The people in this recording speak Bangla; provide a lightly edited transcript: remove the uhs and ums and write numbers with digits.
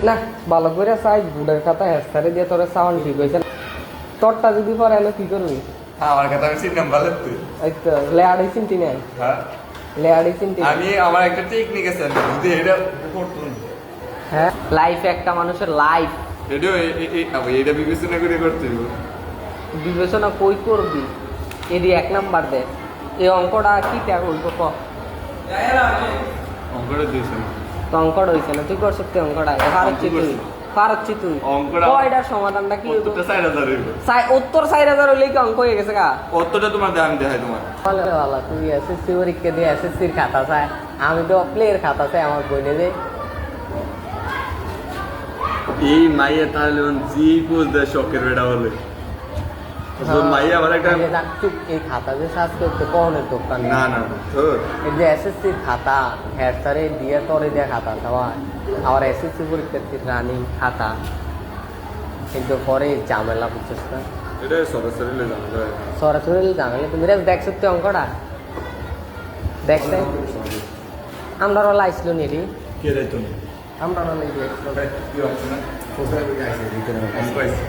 না ভালো করে চাই বুড়ের কথা হেসারে দিয়ে তোর সাউন্ড ঠিক হয়েছে তোরটা যদি পরে এলো কি করবি আমার কথা আমি চিনলাম ভালো তুই এই তো লেয়াড়ি চিনতি নাই হ্যাঁ লেয়াড়ি চিনতি আমি আমার একটা টেকনিক আছে যদি এটা করতো হ্যাঁ লাইফ একটা মানুষের লাইফ এটা এটা বিবেচনা করে করতে হবে বিবেচনা কই করবি এদি এক নাম্বার দে এই অঙ্কটা কি ত্যাগ হইব ক অঙ্কটা দিয়েছে না তো অঙ্কটা হইছে না তুই করছিস তুই অঙ্কটা পারছি তুই অঙ্কটা কয়টার সমাধানটা কি হইব উত্তরটা 4000 হইব উত্তর 4000 হইলেই কি অঙ্ক হয়ে গেছে গা উত্তরটা তোমার দাম দেখাই তোমার ভালো তুই এসএসসি পরীক্ষা দিয়ে এসএসসির খাতা চাই আমি তো প্লেয়ের খাতা চাই আমার বইনে যে এই মাইয়া তাহলে জি পোজ দেয় শখের বেড়া বলে মাইয়া আমার একটা চুপ এই খাতা যে সার্চ করতে কোনের দোকান না না তোর এই যে এসএসসির খাতা হেড স্যারে দিয়ে তোরে দেয়া খাতা সবাই আমার এসএসসি পরীক্ষার্থীর রানিং খাতা কিন্তু পরে ঝামেলা বুঝছিস না এটা সরাসরি লে জানা যায় সরাসরি ঝামেলা তুমি দেখছো তুই অঙ্কটা দেখছে আমরা লাইছিল নিরি কে রে তুমি আমরা লাইছিল কি হচ্ছে না কোথায় গেছে ভিতরে অঙ্ক আছে